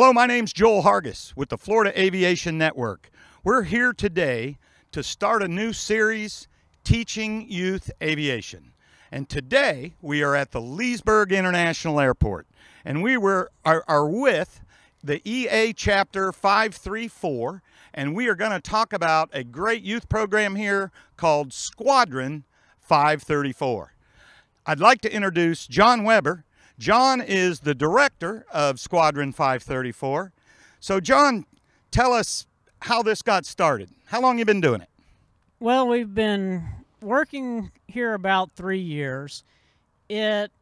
Hello, my name's Joel Hargis with the Florida Aviation Network. We're here today to start a new series, Teaching Youth Aviation. And today we are at the Leesburg International Airport, and we are with the EA Chapter 534, and we are going to talk about a great youth program here called Squadron 534. I'd like to introduce John Weber. John is the director of Squadron 534. So John, tell us how this got started. How long have you been doing it? Well, we've been working here about 3 years. It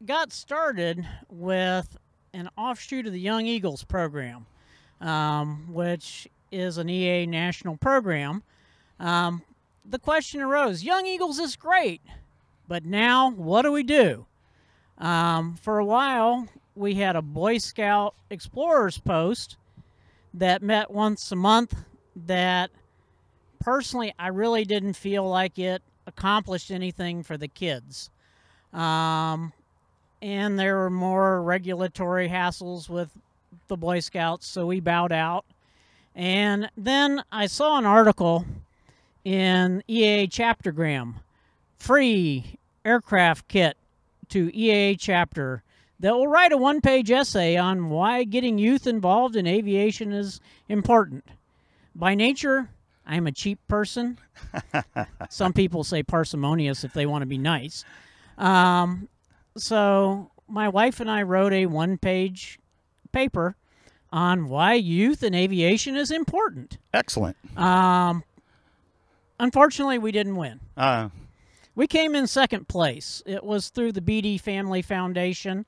got started with an offshoot of the Young Eagles program, which is an EA national program. The question arose, Young Eagles is great, but now what do we do? For a while, we had a Boy Scout Explorers post that met once a month that personally I really didn't feel like it accomplished anything for the kids. And there were more regulatory hassles with the Boy Scouts, so we bowed out. And then I saw an article in EA Chaptergram, free aircraft kit to EA Chapter, that will write a one-page essay on why getting youth involved in aviation is important. By nature, I'm a cheap person. Some people say parsimonious if they want to be nice. So my wife and I wrote a one-page paper on why youth in aviation is important. Excellent. Unfortunately, we didn't win. We came in second place. It was through the Beatty Family Foundation,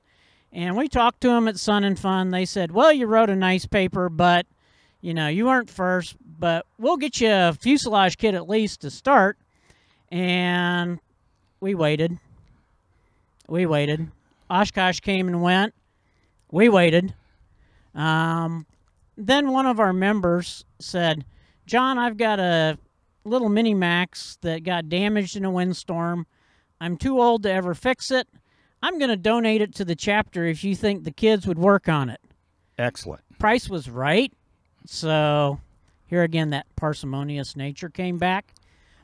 and we talked to them at Sun and Fun. They said, well, you wrote a nice paper, but, you know, you weren't first, but we'll get you a fuselage kit at least to start. And we waited. We waited. Oshkosh came and went. We waited. Then one of our members said, John, I've got a little Mini Max that got damaged in a windstorm. I'm too old to ever fix it. I'm going to donate it to the chapter if you think the kids would work on it. Excellent. Price was right. So here again, that parsimonious nature came back.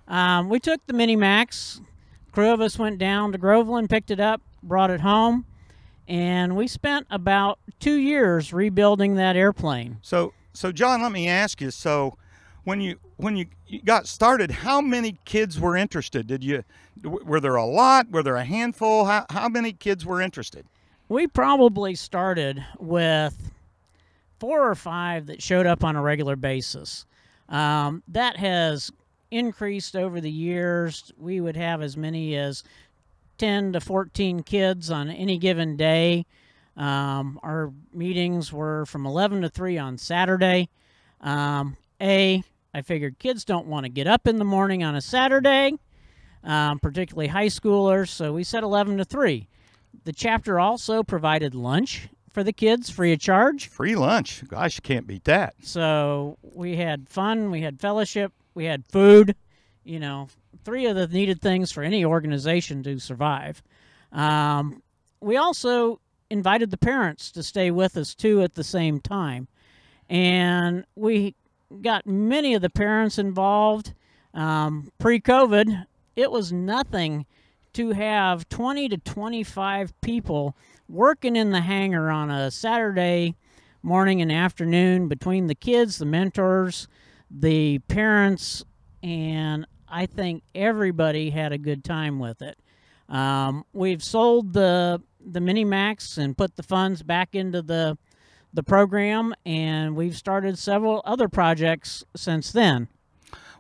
We took the Mini Max. Crew of us went down to Groveland, picked it up, brought it home, and we spent about 2 years rebuilding that airplane. So John, let me ask you, so when you got started, how many kids were interested? Were there a lot? Were there a handful? How many kids were interested? We probably started with 4 or 5 that showed up on a regular basis. That has increased over the years. We would have as many as 10 to 14 kids on any given day. Our meetings were from 11 to 3 on Saturday. I figured kids don't want to get up in the morning on a Saturday, particularly high schoolers, so we said 11 to 3. The chapter also provided lunch for the kids, free of charge. Free lunch. Gosh, you can't beat that. So we had fun, we had fellowship, we had food, you know, 3 of the needed things for any organization to survive. We also invited the parents to stay with us, too, at the same time. And we got many of the parents involved. Pre-COVID, it was nothing to have 20 to 25 people working in the hangar on a Saturday morning and afternoon between the kids, the mentors, the parents, and I think everybody had a good time with it. We've sold the Mini Max and put the funds back into the program, and we've started several other projects since then.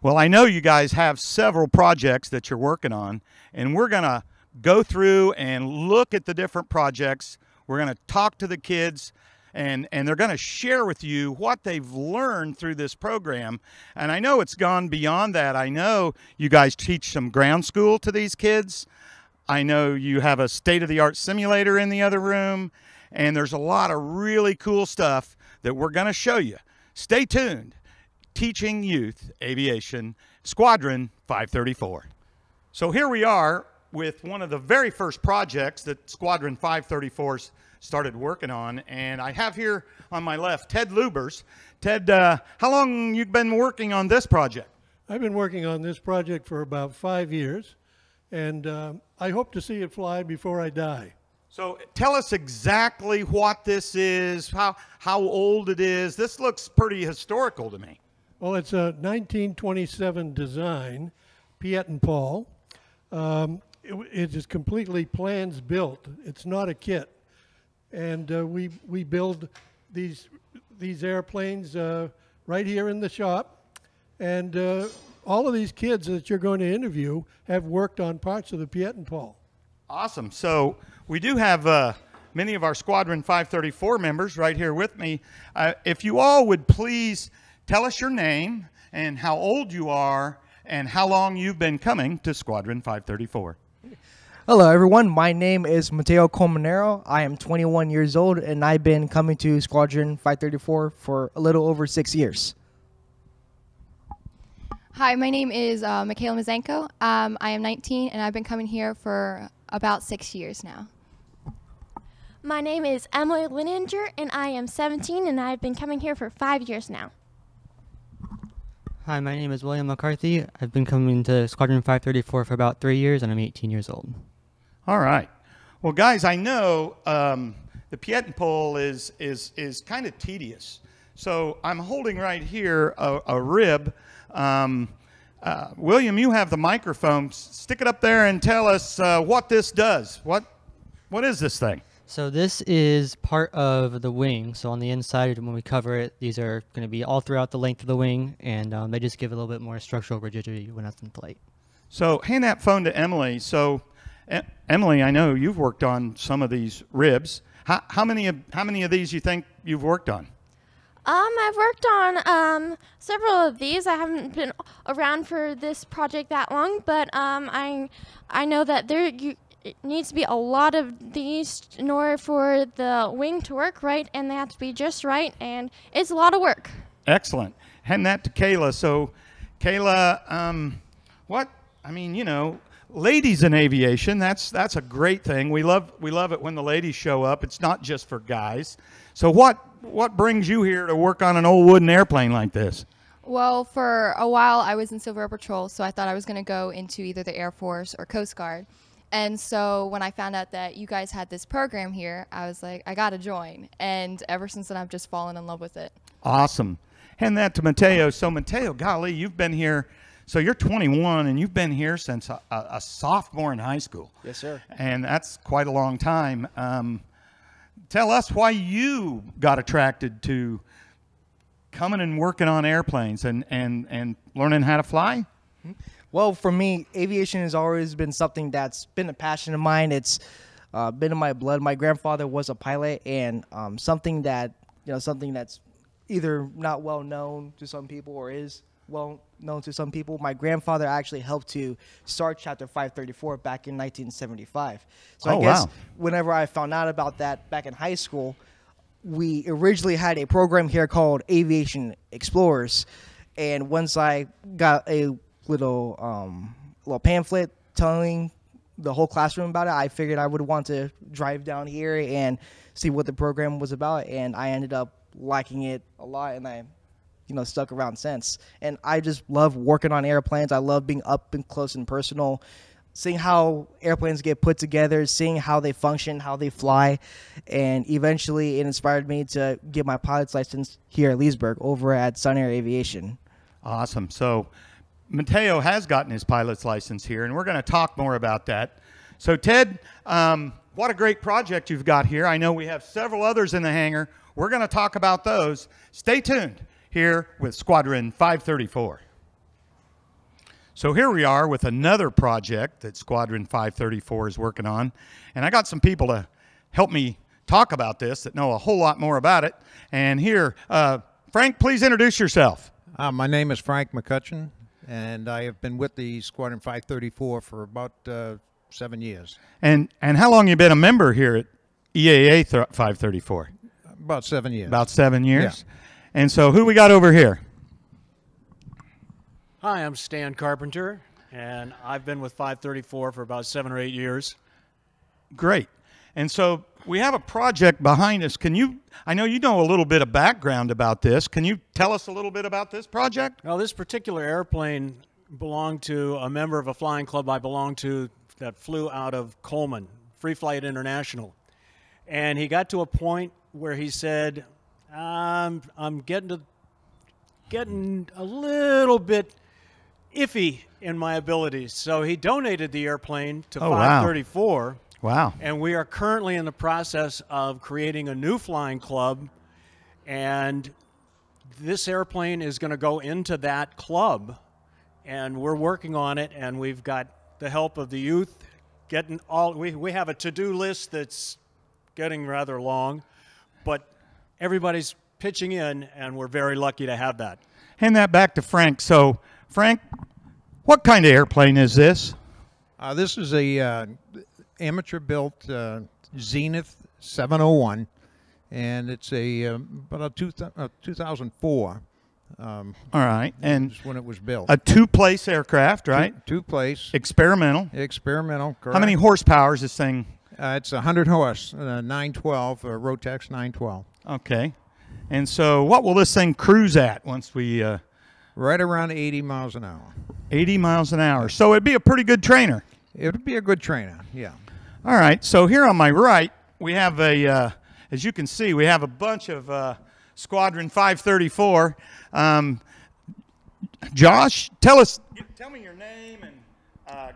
Well, I know you guys have several projects that you're working on, and we're going to go through and look at the different projects. We're going to talk to the kids, and they're going to share with you what they've learned through this program. And I know it's gone beyond that. I know you guys teach some ground school to these kids. I know you have a state-of-the-art simulator in the other room. And there's a lot of really cool stuff that we're going to show you. Stay tuned. Teaching Youth Aviation, Squadron 534. So here we are with one of the very first projects that Squadron 534 started working on, and I have here on my left Ted Lubers. Ted, how long you been working on this project? I've been working on this project for about 5 years, and I hope to see it fly before I die. So tell us exactly what this is, how old it is. This looks pretty historical to me. Well, it's a 1927 design, Piet and Paul. It is completely plans built. It's not a kit. And we build these airplanes right here in the shop. And all of these kids that you're going to interview have worked on parts of the Piet and Paul. Awesome. So we do have many of our Squadron 534 members right here with me. If you all would please tell us your name and how old you are and how long you've been coming to Squadron 534. Hello, everyone. My name is Mccutcheon. I am 21 years old, and I've been coming to Squadron 534 for a little over 6 years. Hi, my name is Michaela Mazenko. I am 19, and I've been coming here for about 6 years now. My name is Emily Lininger, and I am 17, and I've been coming here for 5 years now. Hi, my name is William McCarthy. I've been coming to Squadron 534 for about 3 years, and I'm 18 years old. All right. Well, guys, I know the Piet and Paul is kind of tedious. So I'm holding right here a rib. William, you have the microphone. Stick it up there and tell us what this does. What is this thing? So this is part of the wing. So on the inside, when we cover it, these are going to be all throughout the length of the wing, and they just give a little bit more structural rigidity when it's in flight. So hand that phone to Emily. So Emily, I know you've worked on some of these ribs. How many of these you think you've worked on? I've worked on several of these. I haven't been around for this project that long, but I know that it needs to be a lot of these in order for the wing to work right, and they have to be just right, and it's a lot of work. Excellent. Hand that to Kayla. So, Kayla, ladies in aviation, that's a great thing. We love it when the ladies show up. It's not just for guys. So what brings you here to work on an old wooden airplane like this? Well, for a while I was in Civil Air Patrol, so I thought I was going to go into either the Air Force or Coast Guard. And so when I found out that you guys had this program here, I was like, I got to join. And ever since then, I've just fallen in love with it. Awesome. Hand that to Mateo. So, Mateo, golly, you've been here. So you're 21, and you've been here since a sophomore in high school. Yes, sir. And that's quite a long time. Tell us why you got attracted to coming and working on airplanes and learning how to fly. Well, for me, aviation has always been something that's been a passion of mine. It's been in my blood. My grandfather was a pilot, and something that's either not well known to some people or is well known to some people. My grandfather actually helped to start Chapter 534 back in 1975. So I guess whenever I found out about that back in high school, we originally had a program here called Aviation Explorers, and once I got a little pamphlet telling the whole classroom about it, I figured I would want to drive down here and see what the program was about, and I ended up liking it a lot, and I stuck around since. And I just love working on airplanes. I love being up and close and personal, seeing how airplanes get put together, seeing how they function, how they fly, and eventually it inspired me to get my pilot's license here at Leesburg over at Sun Air Aviation. Awesome. So Mateo has gotten his pilot's license here, and we're going to talk more about that. So Ted, what a great project you've got here. I know we have several others in the hangar. We're going to talk about those. Stay tuned here with Squadron 534. So here we are with another project that Squadron 534 is working on, and I got some people to help me talk about this that know a whole lot more about it. And here, Frank, please introduce yourself. My name is Frank Mccutcheon, and I have been with the Squadron 534 for about 7 years. And how long you been a member here at EAA 534? About 7 years. About 7 years? Yeah. And so who we got over here? Hi, I'm Stan Carpenter, and I've been with 534 for about 7 or 8 years. Great. And so we have a project behind us. I know you know a little bit of background about this. Can you tell us a little bit about this project? Well, this particular airplane belonged to a member of a flying club I belonged to that flew out of Coleman, Free Flight International. And he got to a point where he said, I'm getting a little bit iffy in my abilities. So he donated the airplane to 534. Wow. And we are currently in the process of creating a new flying club, and this airplane is going to go into that club, and we're working on it, and we've got the help of the youth getting we have a to-do list that's getting rather long, but everybody's pitching in, and we're very lucky to have that. Hand that back to Frank. So, Frank, what kind of airplane is this? This is a amateur-built Zenith 701, and it's about a 2004. All right, and when it was built. A two-place aircraft, right? Two-place. Experimental. Experimental, correct. How many horsepower is this thing? It's 100 horse, 912, Rotex 912. Okay. And so what will this thing cruise at once we... right around 80 miles an hour. 80 miles an hour. So it'd be a pretty good trainer. It would be a good trainer, yeah. All right, so here on my right, we have as you can see, we have a bunch of Squadron 534. Josh, tell me your name and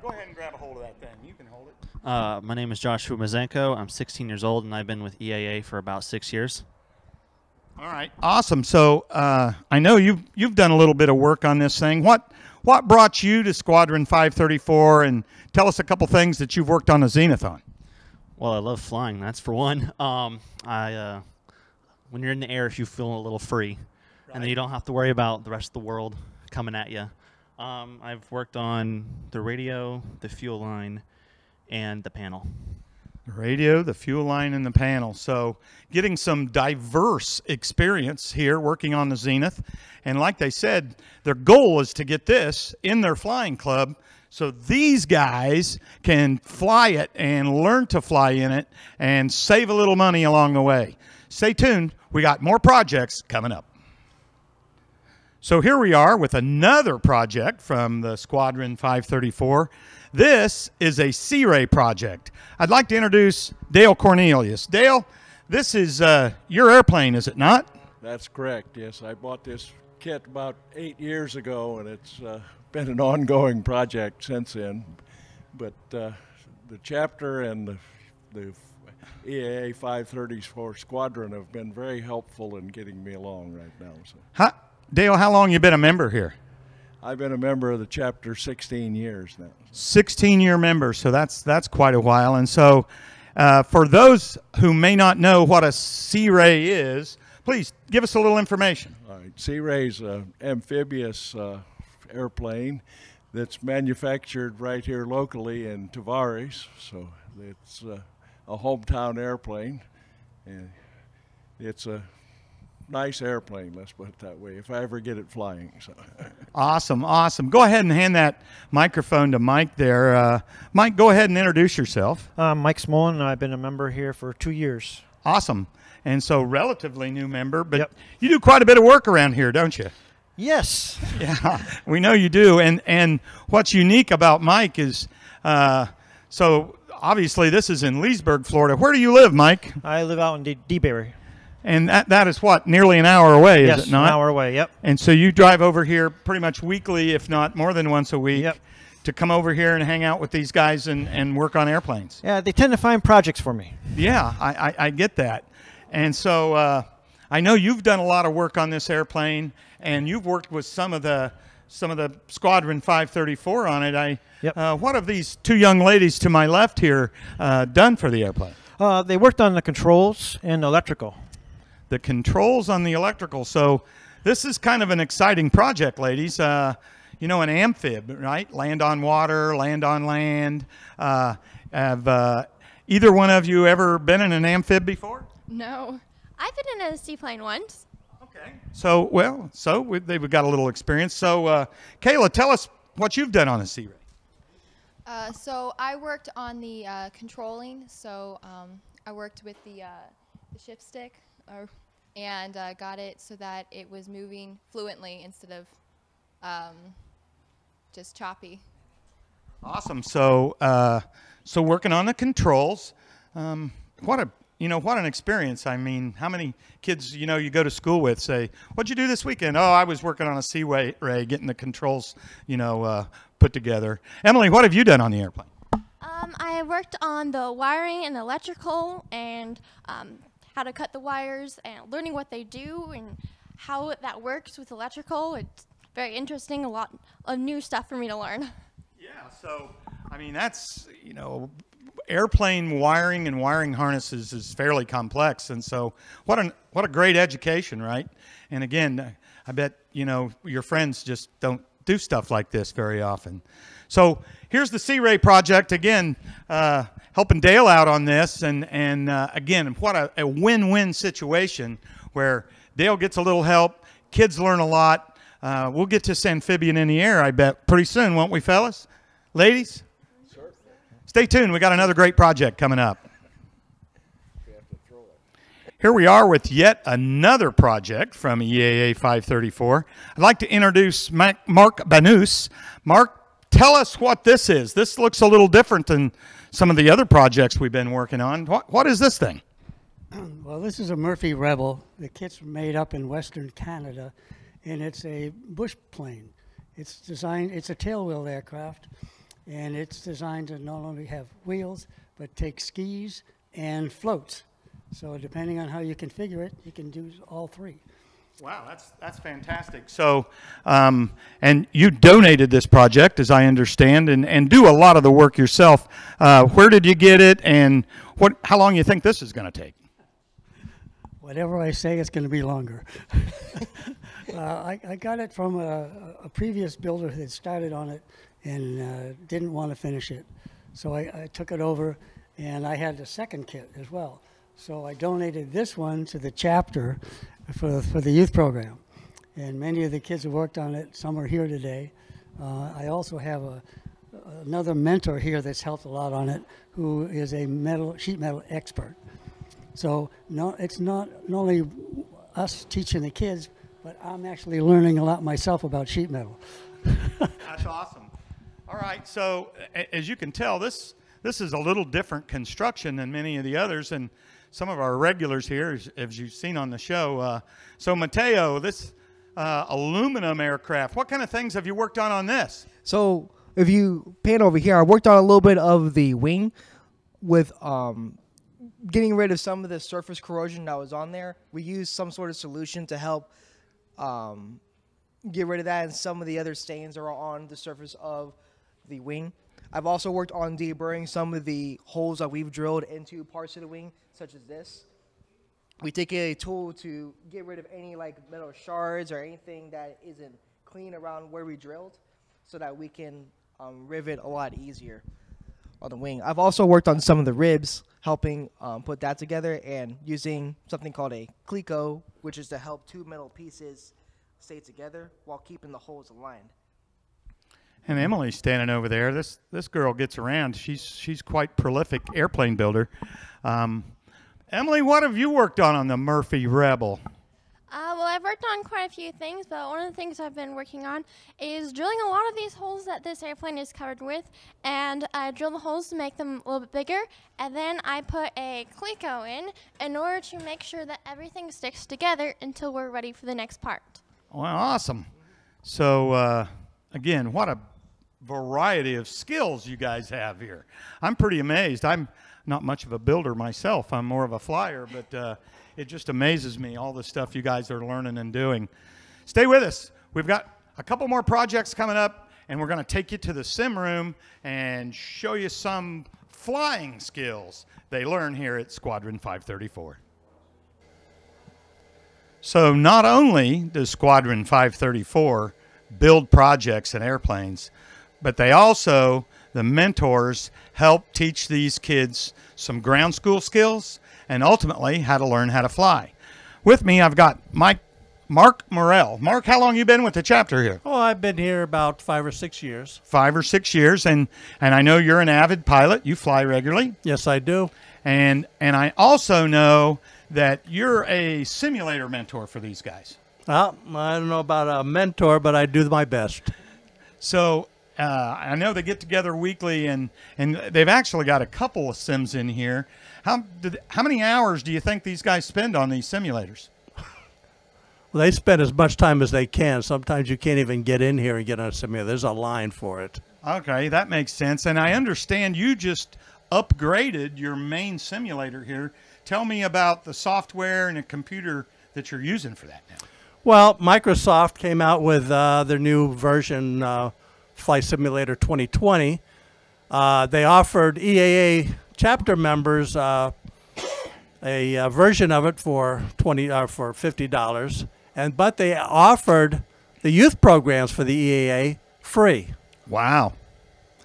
go ahead and grab a hold of that thing. You can hold it. My name is Joshua Mazenko. I'm 16 years old, and I've been with EAA for about 6 years. All right, awesome. So I know you've done a little bit of work on this thing. What brought you to Squadron 534, and tell us a couple things that you've worked on a Zenith on. Well, I love flying, that's for one. When you're in the air, you feel a little free, and then you don't have to worry about the rest of the world coming at you. I've worked on the radio, the fuel line, and the panel. The radio, the fuel line, and the panel. So getting some diverse experience here working on the Zenith. And like they said, their goal is to get this in their flying club so these guys can fly it and learn to fly in it and save a little money along the way. Stay tuned. We got more projects coming up. So here we are with another project from the Squadron 534. This is a Sea Ray project. I'd like to introduce Dale Cornelius. Dale, this is your airplane, is it not? That's correct, yes. I bought this kit about 8 years ago, and it's been an ongoing project since then. But the chapter and the EAA 534 Squadron have been very helpful in getting me along right now. So. Dale, how long you been a member here? I've been a member of the chapter 16 years now. 16-year member, so that's quite a while. And so for those who may not know what a Sea Ray is, please give us a little information. All right, Sea Ray's an amphibious airplane that's manufactured right here locally in Tavares. So it's a hometown airplane, and it's a nice airplane, let's put it that way, if I ever get it flying. So. Awesome, awesome. Go ahead and hand that microphone to Mike there. Mike, go ahead and introduce yourself. Mike Smolin, and I've been a member here for 2 years. Awesome. And so relatively new member, but you do quite a bit of work around here, don't you? Yes. Yeah, we know you do. And what's unique about Mike is, so obviously this is in Leesburg, Florida. Where do you live, Mike? I live out in DeBerry. And that is what, nearly an hour away, yes, is it not? An hour away, yep. And so you drive over here pretty much weekly, if not more than once a week, to come over here and hang out with these guys and work on airplanes. Yeah, they tend to find projects for me. Yeah, I get that. And so I know you've done a lot of work on this airplane, and you've worked with some of the Squadron 534 on it. What have these two young ladies to my left here done for the airplane? They worked on the controls and electrical. The controls on the electrical. So this is kind of an exciting project, ladies. You know, an amphib, right? Land on water, land on land. Have either one of you ever been in an amphib before? No. I've been in a seaplane once. Okay. So, they've got a little experience. So, Kayla, tell us what you've done on a Sea Ray. So I worked on the controlling. So I worked with the shift stick and got it so that it was moving fluently instead of just choppy. Awesome. So, so working on the controls, what an experience. I mean, how many kids, you go to school with say, what'd you do this weekend? Oh, I was working on a C-ray, getting the controls, put together. Emily, what have you done on the airplane? I worked on the wiring and electrical and how to cut the wires and learning what they do and how that works with electrical. It's very interesting, a lot of new stuff for me to learn. Yeah, so, I mean, that's, airplane wiring and wiring harnesses is fairly complex, and so what a great education, right? And again, I bet your friends just don't do stuff like this very often. So here's the C-Ray project again, helping Dale out on this, and again, what a win-win situation where Dale gets a little help, kids learn a lot. We'll get this amphibian in the air, I bet, pretty soon, won't we, fellas? Ladies? Stay tuned. We got another great project coming up. Here we are with yet another project from EAA 534. I'd like to introduce Mark Banus. Mark, tell us what this is. This looks a little different than some of the other projects we've been working on. What is this thing? Well, this is a Murphy Rebel. The kit's made up in Western Canada, and it's a bush plane. It's a tailwheel aircraft, and it's designed to not only have wheels, but take skis and floats. So depending on how you configure it, you can do all three. Wow, that's fantastic. So, and you donated this project, as I understand, and do a lot of the work yourself. Where did you get it, and how long do you think this is going to take? Whatever I say, it's going to be longer. I got it from a previous builder that started on it and didn't want to finish it. So I took it over, and I had the second kit as well. So I donated this one to the chapter for the youth program. And many of the kids who worked on it, some are here today. I also have another mentor here that's helped a lot on it, who is a sheet metal expert. So it's not only us teaching the kids, but I'm actually learning a lot myself about sheet metal. That's awesome. All right, so as you can tell, this is a little different construction than many of the others, and some of our regulars here, as you've seen on the show. So Mateo, this aluminum aircraft, what kind of things have you worked on this? So if you pan over here, I worked on a little bit of the wing with getting rid of some of the surface corrosion that was on there. We used some sort of solution to help get rid of that, and some of the other stains are on the surface of the wing. I've also worked on deburring some of the holes that we've drilled into parts of the wing, such as this. We take a tool to get rid of any metal shards or anything that isn't clean around where we drilled, so that we can rivet a lot easier on the wing. I've also worked on some of the ribs, helping put that together, and using something called a cleco, which is to help two metal pieces stay together while keeping the holes aligned. And Emily's standing over there. This girl gets around. She's quite prolific airplane builder. Emily, what have you worked on the Murphy Rebel? Well, I've worked on quite a few things, but one of the things I've been working on is drilling a lot of these holes that this airplane is covered with, and I drill the holes to make them a little bit bigger, and then I put a cleco in order to make sure that everything sticks together until we're ready for the next part. Well, awesome. So, again, what a variety of skills you guys have here. I'm pretty amazed. I'm not much of a builder myself. I'm more of a flyer, but it just amazes me, all the stuff you guys are learning and doing. Stay with us. We've got a couple more projects coming up, and we're going to take you to the sim room and show you some flying skills they learn here at Squadron 534. So not only does Squadron 534 build projects and airplanes, but they also, the mentors, help teach these kids some ground school skills and ultimately how to learn how to fly. With me, I've got Mike Mark Morrell. Mark, how long you been with the chapter here? Oh, I've been here about 5 or 6 years. 5 or 6 years, and I know you're an avid pilot. You fly regularly. Yes, I do. And I also know that you're a simulator mentor for these guys. Well, I don't know about a mentor, but I do my best. So I know they get together weekly, and they've actually got a couple of sims in here. How many hours do you think these guys spend on these simulators? Well, they spend as much time as they can. Sometimes you can't even get in here and get on a simulator. There's a line for it. Okay, that makes sense. And I understand you just upgraded your main simulator here. Tell me about the software and the computer that you're using for that now. Well, Microsoft came out with their new version, Flight Simulator 2020. They offered EAA chapter members a version of it for $50, but they offered the youth programs for the EAA free. Wow,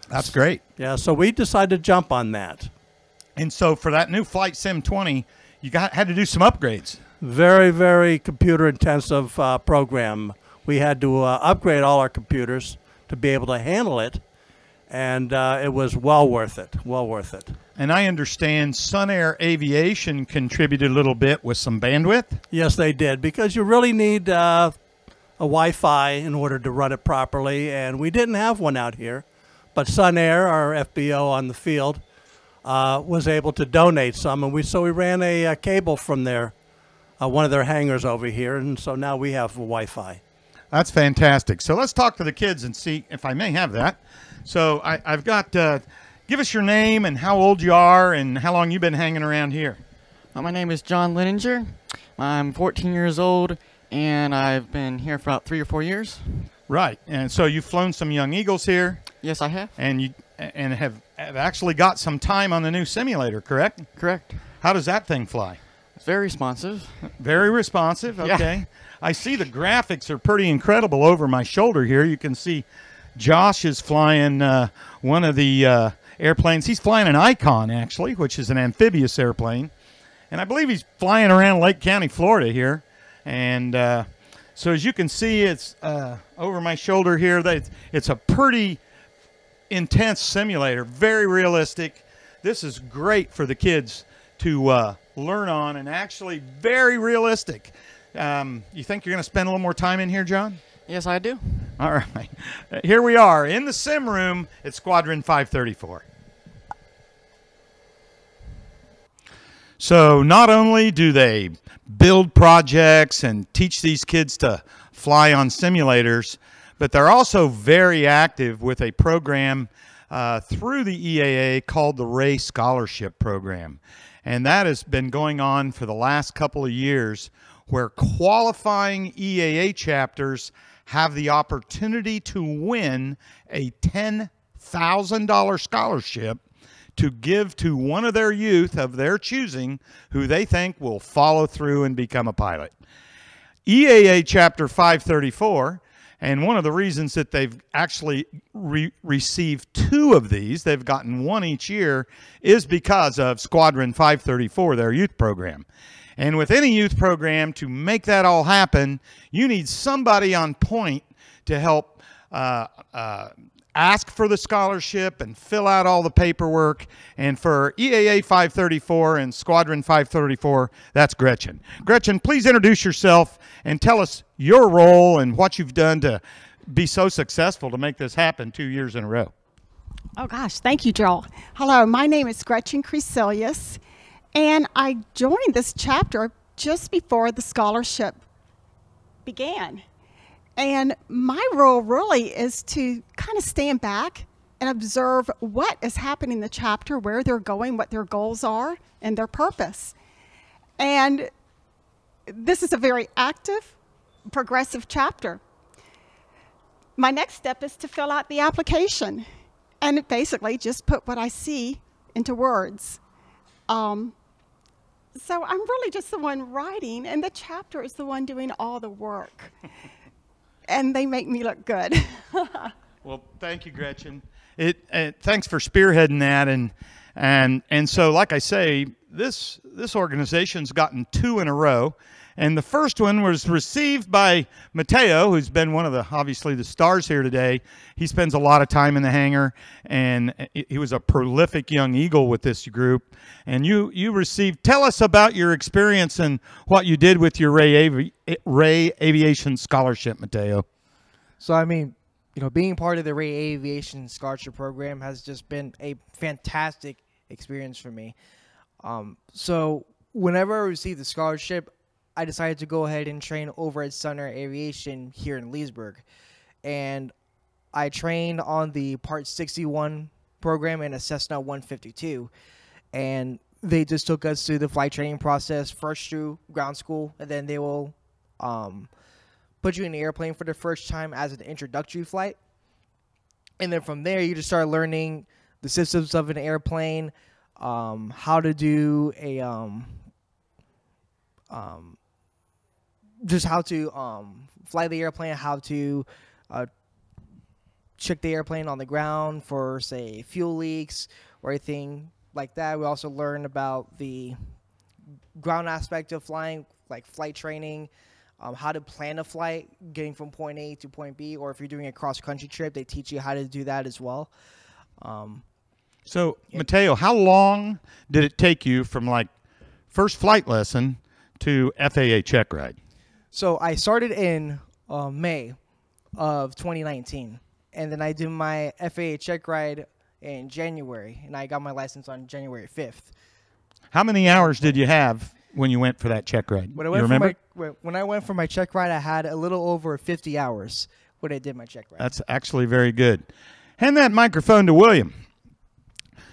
that's great. Yeah, so we decided to jump on that. And so for that new Flight Sim 20, you had to do some upgrades. Very, very computer-intensive program. We had to upgrade all our computers to be able to handle it, and it was well worth it, well worth it. And I understand Sun Air Aviation contributed a little bit with some bandwidth? Yes, they did, because you really need a Wi-Fi in order to run it properly, and we didn't have one out here. But Sun Air, our FBO on the field, was able to donate some, and so we ran a cable from their one of their hangars over here, and so now we have Wi-Fi. That's fantastic. So let's talk to the kids and see if I may have that. So I've got, give us your name and how old you are and how long you've been hanging around here. My name is John Lininger. I'm 14 years old, and I've been here for about 3 or 4 years. Right, and so you've flown some Young Eagles here. Yes, I have. And you have actually got some time on the new simulator, correct? Correct. How does that thing fly? It's very responsive. Very responsive, okay. Yeah. I see the graphics are pretty incredible over my shoulder here. You can see Josh is flying one of the airplanes. He's flying an Icon, actually, which is an amphibious airplane. And I believe he's flying around Lake County, Florida here. And so as you can see, it's over my shoulder here. It's a pretty intense simulator, very realistic. This is great for the kids to learn on, and actually very realistic. You think you're going to spend a little more time in here, John? Yes, I do. All right. Here we are in the sim room at Squadron 534. So not only do they build projects and teach these kids to fly on simulators, but they're also very active with a program through the EAA called the Ray Scholarship Program. And that has been going on for the last couple of years, where qualifying EAA chapters have the opportunity to win a $10,000 scholarship to give to one of their youth of their choosing who they think will follow through and become a pilot. EAA Chapter 534, and one of the reasons that they've actually received 2 of these, they've gotten 1 each year, is because of Squadron 534, their youth program. And with any youth program, to make that all happen, you need somebody on point to help ask for the scholarship and fill out all the paperwork. And for EAA 534 and Squadron 534, that's Gretchen. Gretchen, please introduce yourself and tell us your role and what you've done to be so successful to make this happen 2 years in a row. Oh gosh, thank you, Joel. Hello, my name is Gretchen Cornelius, and I joined this chapter just before the scholarship began. And my role really is to kind of stand back and observe what is happening in the chapter, where they're going, what their goals are, and their purpose. And this is a very active, progressive chapter. My next step is to fill out the application and basically just put what I see into words. So I'm really just the one writing, and the chapter is the one doing all the work. And they make me look good. Well, thank you, Gretchen. Thanks for spearheading that. And so, like I say, this organization's gotten 2 in a row, And the first one was received by Mateo, who's been one of the, obviously, the stars here today. He spends a lot of time in the hangar, and he was a prolific young eagle with this group. And you received, tell us about your experience and what you did with your Ray Aviation Scholarship, Mateo. So, I mean, you know, being part of the Ray Aviation Scholarship Program has just been a fantastic experience for me. So whenever I received the scholarship, I decided to go ahead and train over at Center Aviation here in Leesburg. And I trained on the Part 61 program and a Cessna 152. And they just took us through the flight training process, first through ground school, and then they will put you in the airplane for the first time as an introductory flight. And then from there, you just start learning the systems of an airplane, how to do a just how to fly the airplane, how to check the airplane on the ground for, say, fuel leaks or anything like that. We also learn about the ground aspect of flying, like flight training, how to plan a flight, getting from point A to point B, or if you're doing a cross-country trip, they teach you how to do that as well. So, Mateo, how long did it take you from, like, first flight lesson to FAA check ride? So I started in May of 2019, and then I did my FAA check ride in January, and I got my license on January 5th. How many hours did you have when you went for that check ride? When I went for my check ride, I had a little over 50 hours when I did my check ride. That's actually very good. Hand that microphone to William.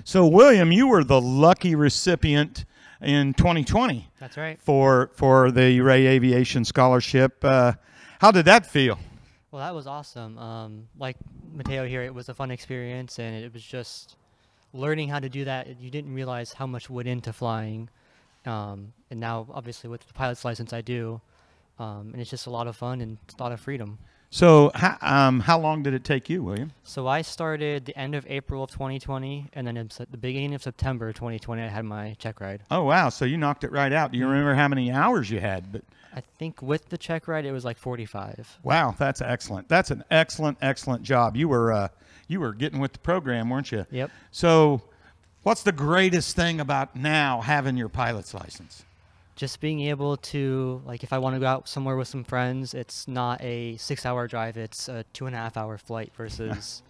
So, William, you were the lucky recipient in 2020. That's right. For the Ray Aviation Scholarship. How did that feel? Well, that was awesome. Like Mateo here, it was a fun experience, and it was just learning how to do that. You didn't realize how much went into flying. And now, obviously, with the pilot's license, I do. And it's just a lot of fun and a lot of freedom. So how long did it take you, William? So I started the end of April of 2020, and then at the beginning of September 2020, I had my check ride. Oh, wow. So you knocked it right out. Do you remember how many hours you had? But I think with the check ride, it was like 45. Wow, that's excellent. That's an excellent, excellent job. You were getting with the program, weren't you? Yep. So what's the greatest thing about now having your pilot's license? Just being able to, like, if I want to go out somewhere with some friends, it's not a 6-hour drive, it's a 2.5-hour flight versus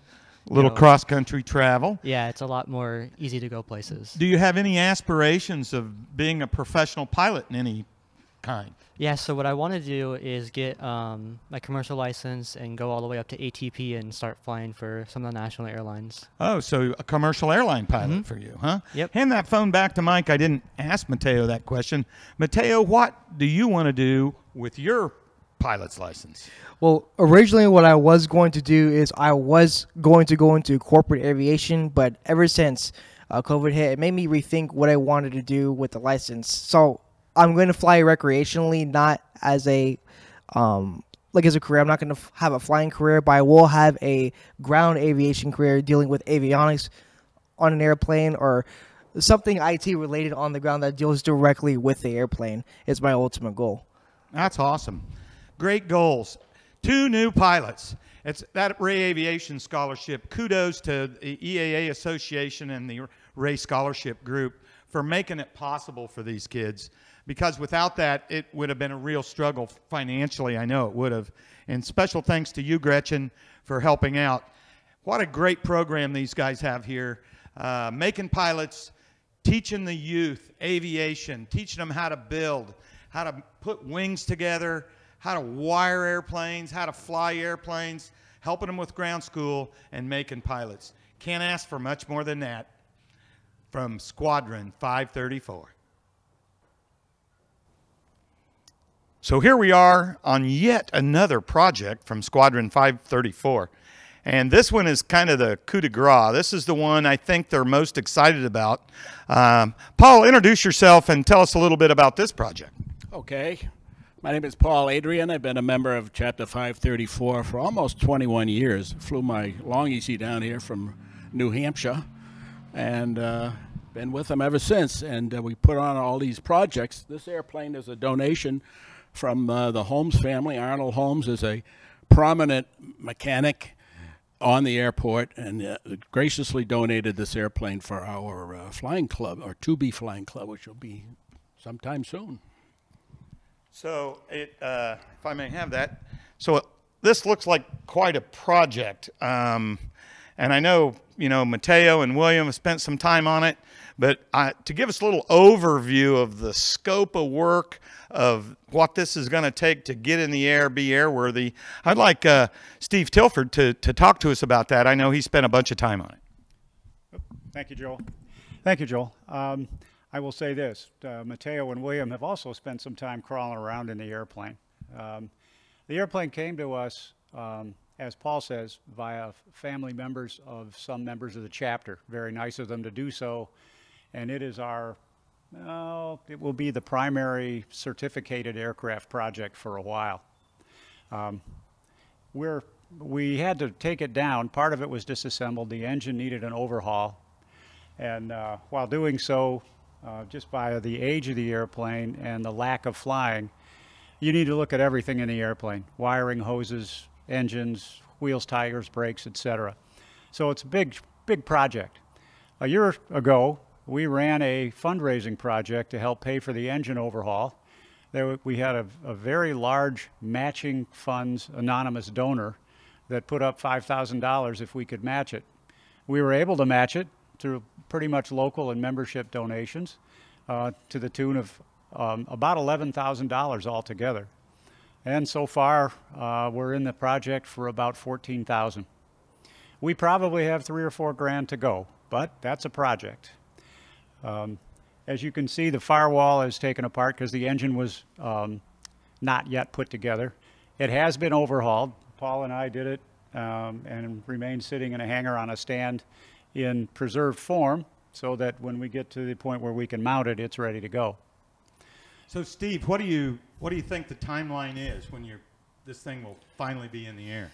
a little cross-country travel. Yeah, it's a lot more easy to go places. Do you have any aspirations of being a professional pilot in any kind? Yeah, so what I want to do is get my commercial license and go all the way up to ATP and start flying for some of the national airlines. Oh, so a commercial airline pilot for you, huh? Yep. Hand that phone back to Mike. I didn't ask Mateo that question. Mateo, what do you want to do with your pilot's license? Well, originally what I was going to do is I was going to go into corporate aviation, but ever since COVID hit, it made me rethink what I wanted to do with the license. So I'm going to fly recreationally, not as a as a career. I'm not going to have a flying career, but I will have a ground aviation career dealing with avionics on an airplane or something IT related on the ground that deals directly with the airplane is my ultimate goal. That's awesome. Great goals. 2 new pilots. It's that Ray Aviation Scholarship. Kudos to the EAA Association and the Ray Scholarship Group for making it possible for these kids. Because without that, it would have been a real struggle financially. I know it would have. And special thanks to you, Gretchen, for helping out. What a great program these guys have here. Making pilots, teaching the youth aviation, teaching them how to build, how to put wings together, how to wire airplanes, how to fly airplanes, helping them with ground school, and making pilots. Can't ask for much more than that from Squadron 534. So here we are on yet another project from Squadron 534. And this one is kind of the coup de grace. This is the one I think they're most excited about. Paul, introduce yourself and tell us a little bit about this project. Okay. My name is Paul Adrian. I've been a member of Chapter 534 for almost 21 years. Flew my long EC down here from New Hampshire and been with them ever since. And we put on all these projects. This airplane is a donation from the Holmes family. Arnold Holmes is a prominent mechanic on the airport and graciously donated this airplane for our flying club, or to-be flying club, which will be sometime soon. So, if I may have that. So this looks like quite a project. And I know, Mateo and William have spent some time on it, but to give us a little overview of the scope of work of what this is going to take to get in the air, be airworthy, I'd like Steve Tilford to talk to us about that. I know he spent a bunch of time on it. Thank you, Joel. Thank you, Joel. I will say this. Mateo and William have also spent some time crawling around in the airplane. The airplane came to us, as Paul says, via family members of some members of the chapter. Very nice of them to do so. And it is it will be the primary certificated aircraft project for a while. We had to take it down. Part of it was disassembled. The engine needed an overhaul. And while doing so, just by the age of the airplane and the lack of flying, you need to look at everything in the airplane: wiring, hoses, engines, wheels, tires, brakes, etc. So it's a big project. A year ago, we ran a fundraising project to help pay for the engine overhaul. We had a very large matching funds anonymous donor that put up $5,000 if we could match it. We were able to match it through pretty much local and membership donations to the tune of about $11,000 altogether. And so far, we're in the project for about $14,000. We probably have $3 or $4 grand to go, but that's a project. As you can see, the firewall is taken apart because the engine was not yet put together. It has been overhauled. Paul and I did it and remains sitting in a hangar on a stand in preserved form so that when we get to the point where we can mount it, it's ready to go. So Steve, what do you think the timeline is when this thing will finally be in the air?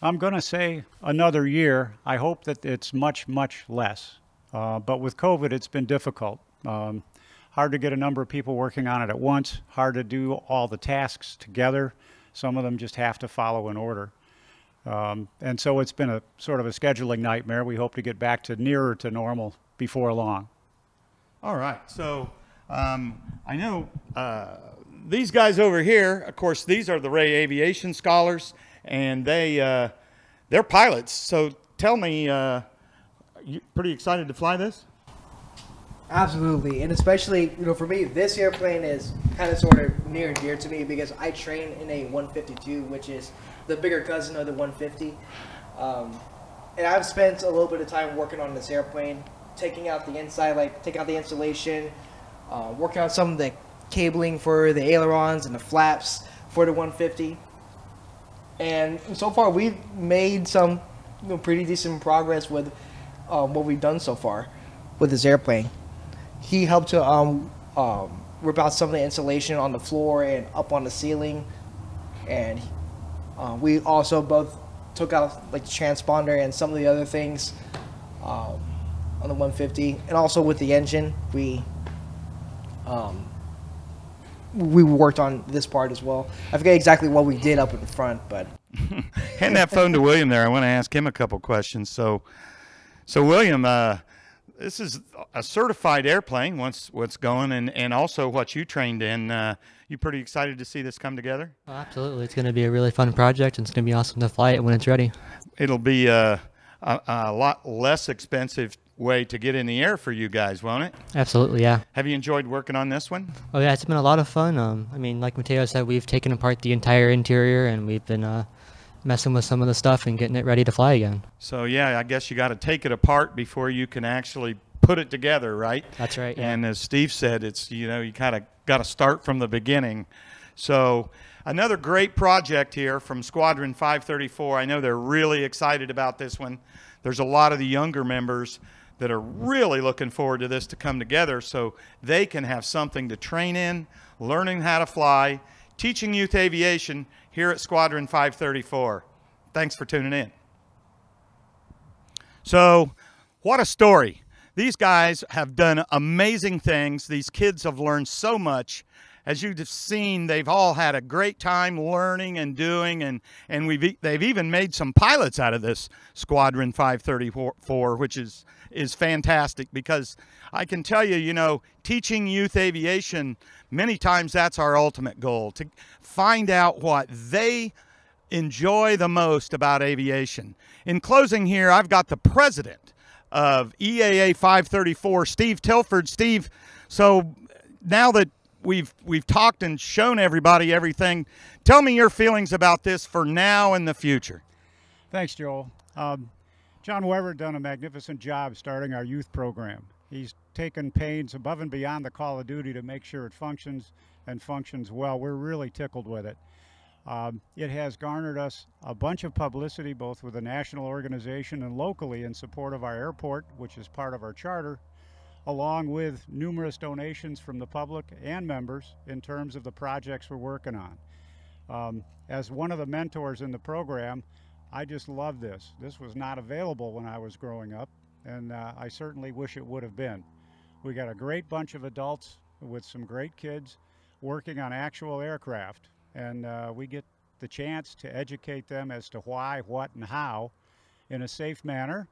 I'm going to say another year. I hope that it's much, much less. But with COVID, it's been difficult. Hard to get a number of people working on it at once, hard to do all the tasks together. Some of them just have to follow an order. And so it's been a sort of a scheduling nightmare. We hope to get back to nearer to normal before long. All right. So I know these guys over here, of course, these are the Ray Aviation scholars, and they're pilots. So tell me, you pretty excited to fly this? Absolutely, and especially, for me, this airplane is kind of sort of near and dear to me because I train in a 152, which is the bigger cousin of the 150. And I've spent a little bit of time working on this airplane, taking out the inside, taking out the insulation, working on some of the cabling for the ailerons and the flaps for the 150. And so far, we've made some pretty decent progress with what we've done so far with this airplane. He helped to rip out some of the insulation on the floor and up on the ceiling, and we also both took out the transponder and some of the other things on the 150, and also with the engine we worked on this part as well. I forget exactly what we did up in the front, but hand that phone to William there. I want to ask him a couple questions. So William, this is a certified airplane once what's going, and also what you trained in. You pretty excited to see this come together? Oh, absolutely. It's going to be a really fun project, and it's going to be awesome to fly it when it's ready. It'll be a lot less expensive way to get in the air for you guys, won't it? Absolutely, yeah. Have you enjoyed working on this one? Oh, yeah, it's been a lot of fun. I mean, like Mateo said, we've taken apart the entire interior, and we've been messing with some of the stuff and getting it ready to fly again. So yeah, I guess you got to take it apart before you can actually put it together, right? That's right. Yeah. And as Steve said, it's you kind of got to start from the beginning. So another great project here from Squadron 534. I know they're really excited about this one. There's a lot of the younger members that are really looking forward to this to come together so they can have something to train in, learning how to fly, teaching youth aviation here at Squadron 534. Thanks for tuning in. So, what a story. These guys have done amazing things. These kids have learned so much, as you've seen, they've all had a great time learning and doing, and they've even made some pilots out of this Squadron 534, which is fantastic, because I can tell you, you know, teaching youth aviation, many times that's our ultimate goal, to find out what they enjoy the most about aviation. In closing here, I've got the president of EAA 534, Steve Tilford. Steve, so now that we've talked and shown everybody everything, tell me your feelings about this for now and the future. Thanks, Joel. John Weber done a magnificent job starting our youth program. He's taken pains above and beyond the call of duty to make sure it functions and functions well. We're really tickled with it. It has garnered us a bunch of publicity, both with a national organization and locally, in support of our airport, which is part of our charter, along with numerous donations from the public and members in terms of the projects we're working on. As one of the mentors in the program, I just love this. This was not available when I was growing up, and I certainly wish it would have been. We got a great bunch of adults with some great kids working on actual aircraft, and we get the chance to educate them as to why, what, and how in a safe manner,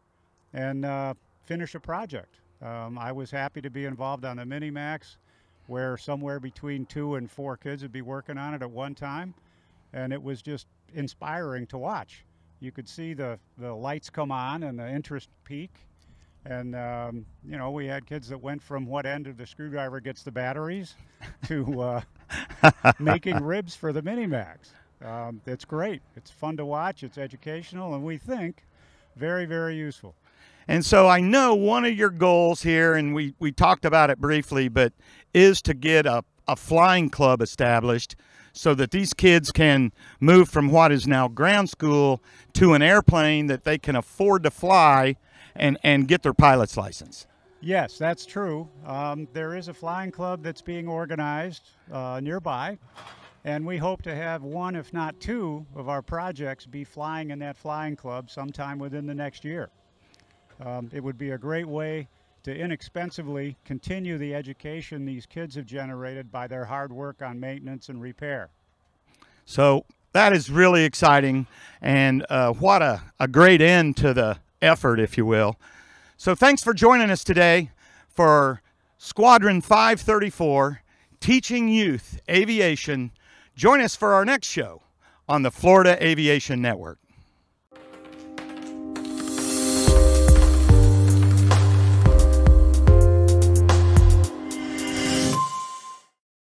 and finish a project. I was happy to be involved on the Mini-Max, where somewhere between 2 and 4 kids would be working on it at one time, and it was just inspiring to watch. You could see the lights come on and the interest peak, and you know, we had kids that went from what end of the screwdriver gets the batteries to making ribs for the Mini-Max. It's great. It's fun to watch. It's educational, and we think very, very useful. And so I know one of your goals here, and we talked about it briefly, but is to get a flying club established so that these kids can move from what is now ground school to an airplane that they can afford to fly and get their pilot's license. Yes, that's true. There is a flying club that's being organized nearby, and we hope to have 1, if not 2, of our projects be flying in that flying club sometime within the next year. It would be a great way to inexpensively continue the education these kids have generated by their hard work on maintenance and repair. So that is really exciting, and what a great end to the effort, if you will. So thanks for joining us today for Squadron 534, Teaching Youth Aviation. Join us for our next show on the Florida Aviation Network.